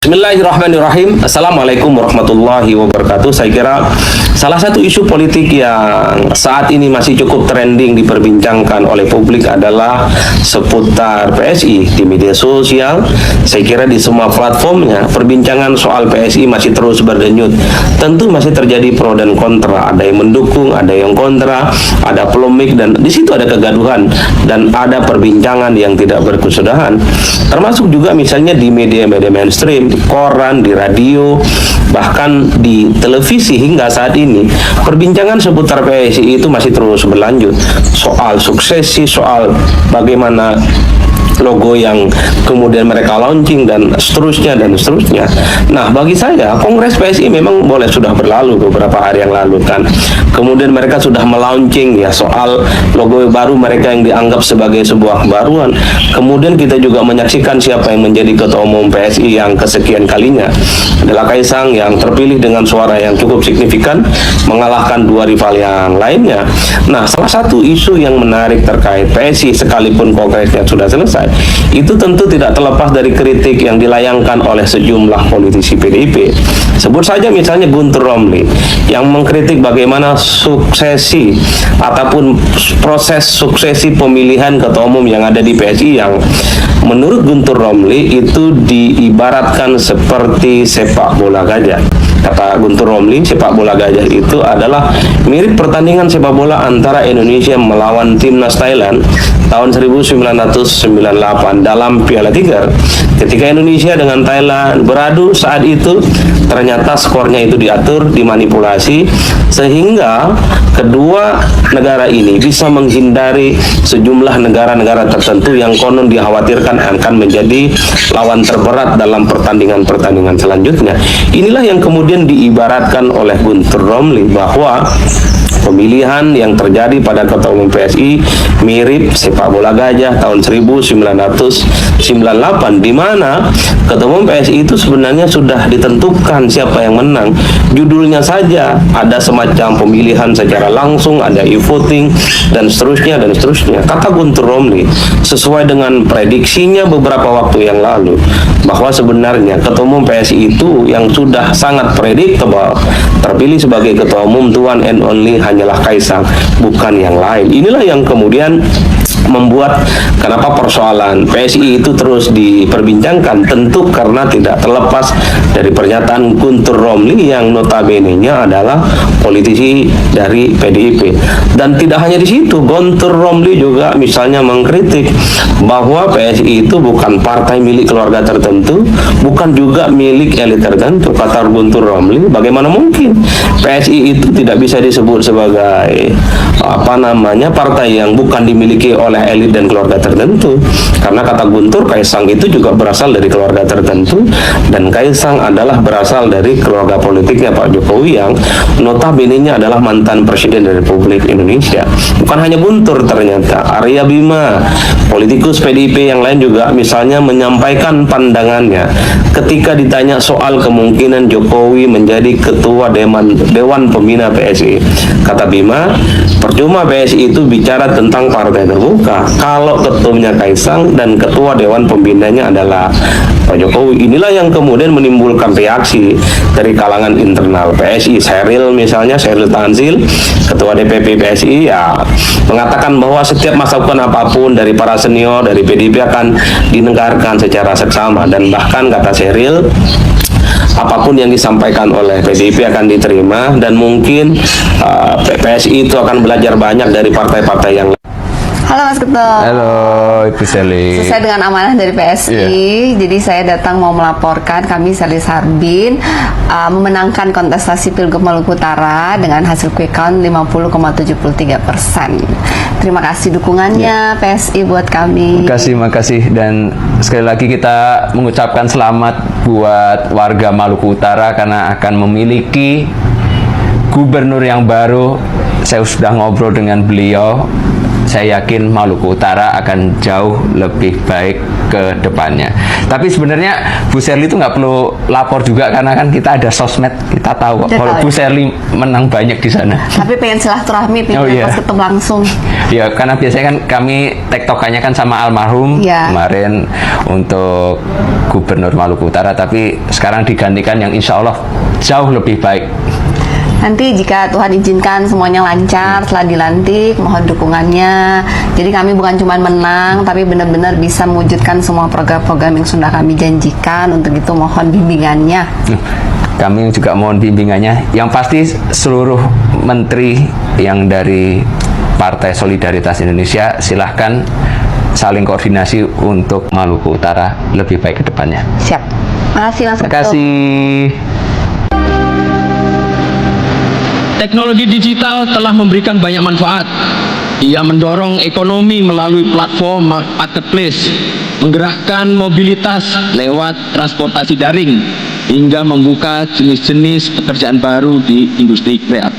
Bismillahirrahmanirrahim. Assalamualaikum warahmatullahi wabarakatuh. Saya kira salah satu isu politik yang saat ini masih cukup trending diperbincangkan oleh publik adalah seputar PSI di media sosial. Saya kira di semua platformnya perbincangan soal PSI masih terus berdenyut. Tentu masih terjadi pro dan kontra. Ada yang mendukung, ada yang kontra, ada polemik, dan di situ ada kegaduhan dan ada perbincangan yang tidak berkesudahan. Termasuk juga misalnya di media-media mainstream, koran, di radio, bahkan di televisi hingga saat ini perbincangan seputar PSI itu masih terus berlanjut. Soal suksesi, soal bagaimana logo yang kemudian mereka launching dan seterusnya dan seterusnya. Nah, bagi saya Kongres PSI memang boleh sudah berlalu beberapa hari yang lalu kan. Kemudian mereka sudah melaunching ya soal logo baru mereka yang dianggap sebagai sebuah baruan. Kemudian kita juga menyaksikan siapa yang menjadi ketua umum PSI yang kesekian kalinya. Adalah Kaisang yang terpilih dengan suara yang cukup signifikan mengalahkan dua rival yang lainnya. Nah, salah satu isu yang menarik terkait PSI sekalipun kongresnya sudah selesai, itu tentu tidak terlepas dari kritik yang dilayangkan oleh sejumlah politisi PDIP. Sebut saja misalnya Guntur Romli yang mengkritik bagaimana suksesi ataupun proses suksesi pemilihan ketua umum yang ada di PSI yang menurut Guntur Romli itu diibaratkan seperti sepak bola gajah. Kata Guntur Romli, sepak bola gajah itu adalah mirip pertandingan sepak bola antara Indonesia melawan timnas Thailand tahun 1998 dalam Piala Tiger. Ketika Indonesia dengan Thailand beradu saat itu, ternyata skornya itu diatur, dimanipulasi, sehingga kedua negara ini bisa menghindari sejumlah negara-negara tertentu yang konon dikhawatirkan akan menjadi lawan terberat dalam pertandingan-pertandingan selanjutnya. Inilah yang kemudian diibaratkan oleh Guntur Romli bahwa pemilihan yang terjadi pada ketua umum PSI mirip sepak bola gajah tahun 1998, di mana ketua umum PSI itu sebenarnya sudah ditentukan siapa yang menang. Judulnya saja ada semacam pemilihan secara langsung, ada e-voting dan seterusnya dan seterusnya. Kata Guntur Romli sesuai dengan prediksinya beberapa waktu yang lalu bahwa sebenarnya ketua umum PSI itu yang sudah sangat predictable terpilih sebagai ketua umum tuan and only hanyalah Kaisang, bukan yang lain. Inilah yang kemudian membuat kenapa persoalan PSI itu terus diperbincangkan, tentu karena tidak terlepas dari pernyataan Guntur Romli yang notabene-nya adalah politisi dari PDIP. Dan tidak hanya di situ, Guntur Romli juga misalnya mengkritik bahwa PSI itu bukan partai milik keluarga tertentu, bukan juga milik elit tertentu. Kata Guntur Romli, bagaimana mungkin PSI itu tidak bisa disebut sebagai partai yang bukan dimiliki oleh elit dan keluarga tertentu, karena kata Guntur, Kaisang itu juga berasal dari keluarga tertentu, dan Kaisang adalah berasal dari keluarga politiknya Pak Jokowi yang notabene-nya adalah mantan Presiden dari Republik Indonesia. Bukan hanya Guntur, ternyata Arya Bima, politikus PDIP yang lain juga misalnya menyampaikan pandangannya ketika ditanya soal kemungkinan Jokowi menjadi ketua Dewan Pembina PSI. Kata Bima, percuma PSI itu bicara tentang partai terbuka kalau ketumnya Kaisang dan ketua Dewan Pembinanya adalah Pak Jokowi. Inilah yang kemudian menimbulkan reaksi dari kalangan internal PSI. Sheryl Tanzil, ketua DPP PSI, ya mengatakan bahwa setiap masukan apapun dari para senior dari PDIP akan didengarkan secara seksama, dan bahkan kata Sheryl, apapun yang disampaikan oleh PDIP akan diterima, dan mungkin PSI itu akan belajar banyak dari partai-partai yang lain. Halo Mas Ketua. Halo Ibu Seli. Sesuai dengan amanah dari PSI, jadi saya datang mau melaporkan kami Seli Sarbin memenangkan kontestasi Pilgub Maluku Utara dengan hasil quick count 50,73%. Terima kasih dukungannya PSI buat kami. Makasih, dan sekali lagi kita mengucapkan selamat buat warga Maluku Utara karena akan memiliki gubernur yang baru. Saya sudah ngobrol dengan beliau. saya yakin Maluku Utara akan jauh lebih baik ke depannya. Tapi sebenarnya Bu Sherly itu nggak perlu lapor juga, karena kan kita ada sosmed, kita tahu kok Udah kalau tahu. Bu Sherly menang banyak di sana. Tapi pengen silaturahmi, pengen Oh, iya. pas ketemu langsung. Ya, karena biasanya kan kami tektokannya kan sama almarhum Iya. kemarin untuk Gubernur Maluku Utara, tapi sekarang digantikan yang insya Allah jauh lebih baik. Nanti jika Tuhan izinkan semuanya lancar setelah dilantik, mohon dukungannya. Jadi kami bukan cuma menang, tapi benar-benar bisa mewujudkan semua program-program yang sudah kami janjikan. Untuk itu mohon bimbingannya. Kami juga mohon bimbingannya. Yang pasti seluruh menteri yang dari Partai Solidaritas Indonesia silahkan saling koordinasi untuk Maluku Utara lebih baik ke depannya. Siap. Makasih Mas Terima Ketum. kasih. Teknologi digital telah memberikan banyak manfaat. Ia mendorong ekonomi melalui platform marketplace, menggerakkan mobilitas lewat transportasi daring, hingga membuka jenis-jenis pekerjaan baru di industri kreatif.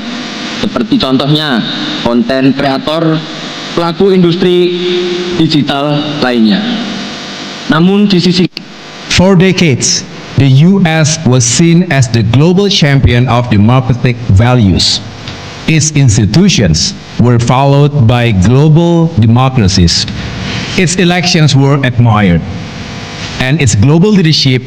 Seperti contohnya, konten kreator, pelaku industri digital lainnya. Namun di sisi For decades, the U.S. was seen as the global champion of democratic values. Its institutions were followed by global democracies. Its elections were admired, and its global leadership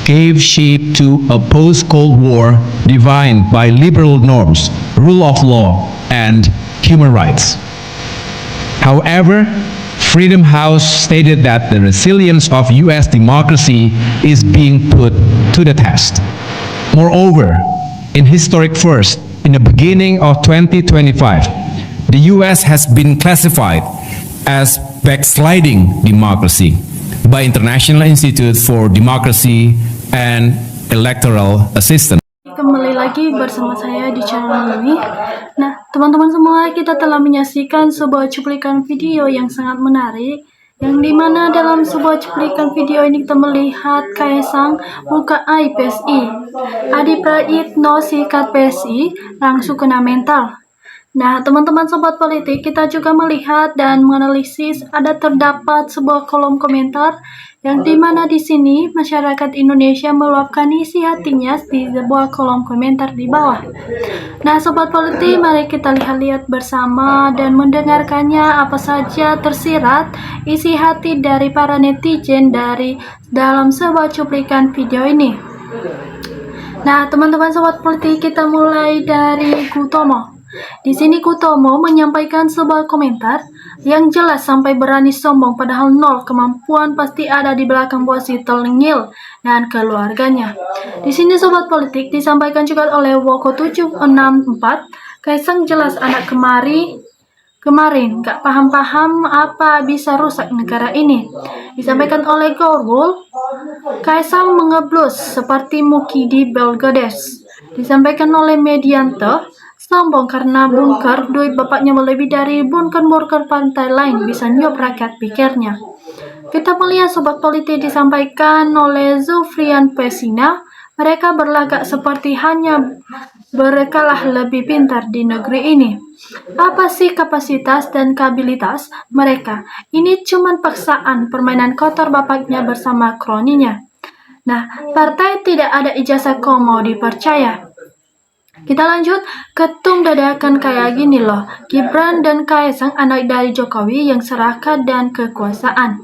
gave shape to a post-Cold War defined by liberal norms, rule of law, and human rights. However, Freedom House stated that the resilience of U.S. democracy is being put to the test. Moreover, in historic first, in the beginning of 2025, the U.S. has been classified as backsliding democracy by International Institute for Democracy and Electoral Assistance. Kembali lagi bersama saya di channel ini. Nah, teman-teman semua, kita telah menyaksikan sebuah cuplikan video yang sangat menarik, yang dimana dalam sebuah cuplikan video ini kita melihat Kaisang UKI PSI, Adi Praitno sikat PSI langsung kena mental. Nah, teman-teman sobat politik, kita juga melihat dan menganalisis ada terdapat sebuah kolom komentar yang dimana di sini masyarakat Indonesia meluapkan isi hatinya di sebuah kolom komentar di bawah. Nah, sobat politik, mari kita lihat-lihat bersama dan mendengarkannya apa saja tersirat isi hati dari para netizen dari dalam sebuah cuplikan video ini. Nah, teman-teman sobat politik, kita mulai dari Kutomo. Di sini Kutomo menyampaikan sebuah komentar yang jelas sampai berani sombong padahal nol kemampuan pasti ada di belakang posisi Telengil dan keluarganya. Di sini sobat politik disampaikan juga oleh Woko 764, Kaisang jelas anak kemarin gak paham-paham apa bisa rusak negara ini. Disampaikan oleh Gorwol, Kaisang mengeblus seperti Muki di Belgades. Disampaikan oleh Medianto, sombong karena bunker duit bapaknya melebihi dari bunker-bunker pantai lain bisa nyop rakyat pikirnya. Kita melihat sobat politik disampaikan oleh Zufrian Pesina, mereka berlagak seperti hanya berkalah lebih pintar di negeri ini. Apa sih kapasitas dan kapabilitas mereka? Ini cuman paksaan permainan kotor bapaknya bersama kroninya. Nah, partai tidak ada ijazah kok mau dipercaya. Kita lanjut, ketum dadakan kayak gini loh, Gibran dan Kaisang anak dari Jokowi yang serakah dan kekuasaan.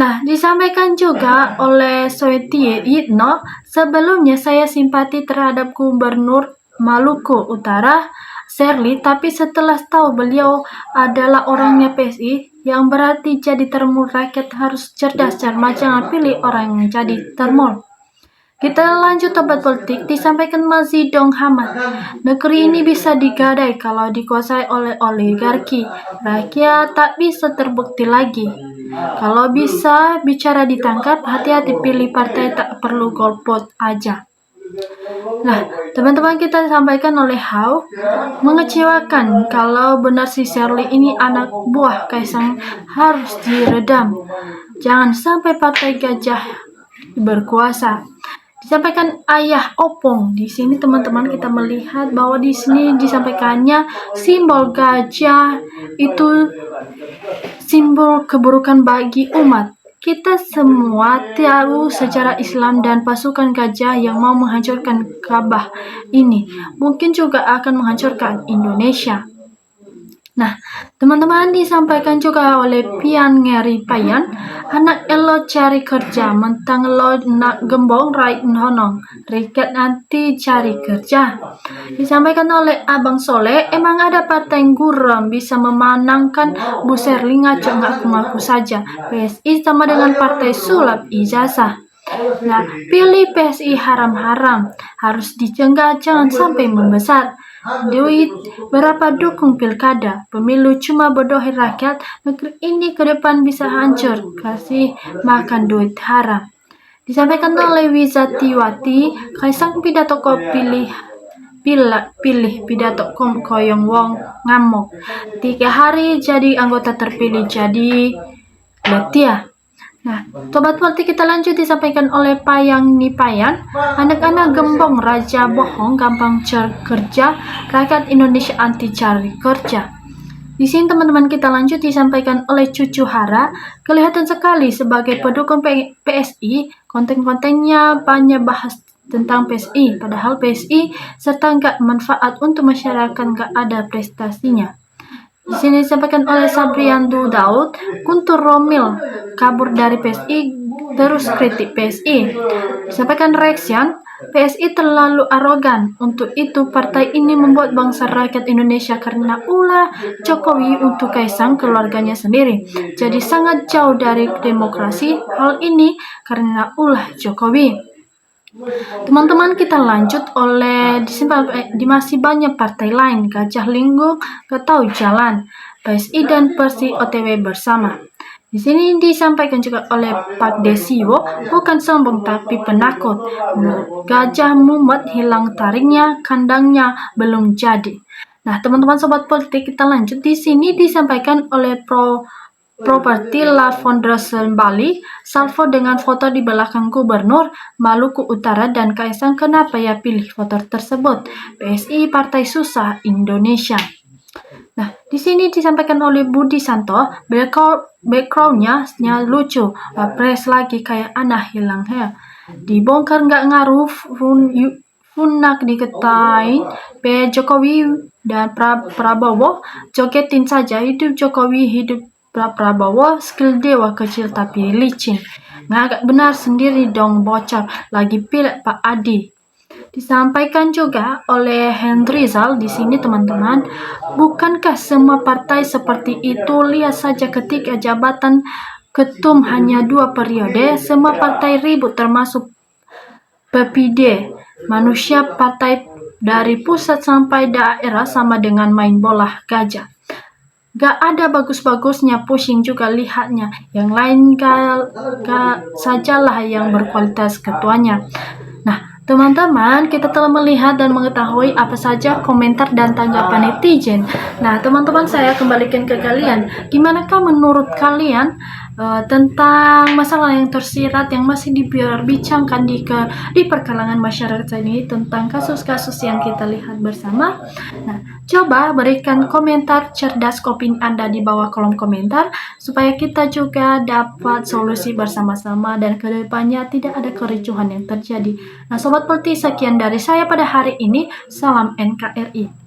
Nah, disampaikan juga oleh Soetie Yitno, sebelumnya saya simpati terhadap Gubernur Maluku Utara, Sherly, tapi setelah tahu beliau adalah orangnya PSI, yang berarti jadi termul rakyat harus cerdas, cermat, jangan pilih orang yang jadi termul. Kita lanjut tempat politik, disampaikan Mazidong Hamad. Negeri ini bisa digadai kalau dikuasai oleh oligarki. Rakyat tak bisa terbukti lagi. Kalau bisa bicara ditangkap, hati-hati pilih partai tak perlu golput aja. Nah, teman-teman kita disampaikan oleh Hau, mengecewakan kalau benar si Sherly ini anak buah Kaisang harus diredam. Jangan sampai partai gajah berkuasa. disampaikan ayah opong. Di sini teman-teman kita melihat bahwa di sini disampaikannya simbol gajah itu simbol keburukan bagi umat. Kita semua tahu sejarah Islam dan pasukan gajah yang mau menghancurkan Ka'bah ini mungkin juga akan menghancurkan Indonesia. Nah, teman-teman disampaikan juga oleh Pian Ngeri Payan, anak elo cari kerja, mentang lo nak gembong rai honong, riket nanti cari kerja. Disampaikan oleh Abang Soleh, emang ada partai yang guram bisa memenangkan Bu Serling ngaku-ngaku saja. PSI sama dengan partai sulap ijazah. Nah, pilih PSI haram-haram, harus dicegah jangan sampai membesar. Duit berapa dukung pilkada, pemilu cuma bodohi rakyat, negeri ini ke depan bisa hancur, kasih makan duit haram. Disampaikan oleh Wizatiwati, Kaisang pidato kau pilih pidato koyong wong ngamuk. 3 hari jadi anggota terpilih jadi Betia. Nah, Sobat Politik kita lanjut disampaikan oleh Payang Nipayan, anak-anak gembong raja bohong gampang cari kerja, rakyat Indonesia anti cari kerja. Di sini teman-teman kita lanjut disampaikan oleh Cucu Hara, kelihatan sekali sebagai pendukung PSI, konten-kontennya banyak bahas tentang PSI, padahal PSI serta nggak manfaat untuk masyarakat, nggak ada prestasinya. Di sini disampaikan oleh Sabriandu Daud, Guntur Romil kabur dari PSI terus kritik PSI. Disampaikan Reaction, PSI terlalu arogan. Untuk itu partai ini membuat bangsa rakyat Indonesia karena ulah Jokowi untuk Kaisang keluarganya sendiri. Jadi sangat jauh dari demokrasi. Hal ini karena ulah Jokowi. Teman-teman kita lanjut oleh di masih banyak partai lain, Gajah Linggung gak tahu jalan, PSI dan Persi OTW bersama. Di sini disampaikan juga oleh Pak Desiwo, bukan sombong tapi penakut. Gajah mumet hilang taringnya, kandangnya belum jadi. Nah, teman-teman Sobat Politik kita lanjut. Di sini disampaikan oleh Properti La Foundation Bali, salvo dengan foto di belakang Gubernur Maluku Utara dan Kaisang. Kenapa ya pilih foto tersebut? PSI Partai Susah Indonesia. Nah, di sini disampaikan oleh Budi Santo, backgroundnya lucu, wapres lagi kayak anak hilang ya. Dibongkar nggak ngaruh, funak diketain, Jokowi dan Prabowo jogetin saja, hidup Jokowi hidup Prabowo, skill dewa kecil tapi licin. Ngagak benar sendiri dong bocor, lagi pilih Pak Adi. Disampaikan juga oleh Henrizal di sini teman-teman, bukankah semua partai seperti itu? Lihat saja ketika jabatan ketum hanya 2 periode, semua partai ribut termasuk PPD. Manusia partai dari pusat sampai daerah sama dengan main bola gajah. Gak ada bagus-bagusnya, pusing juga lihatnya. Yang lain gak sajalah yang berkualitas ketuanya. Nah, teman-teman, kita telah melihat dan mengetahui apa saja komentar dan tanggapan netizen. Nah, teman-teman, saya kembalikan ke kalian. Gimanakah menurut kalian tentang masalah yang tersirat yang masih diperbincangkan di perkalangan masyarakat ini tentang kasus-kasus yang kita lihat bersama? Nah, coba berikan komentar cerdas opini Anda di bawah kolom komentar supaya kita juga dapat solusi bersama-sama dan kedepannya tidak ada kericuhan yang terjadi. Nah, Sobat Politik, sekian dari saya pada hari ini. Salam NKRI.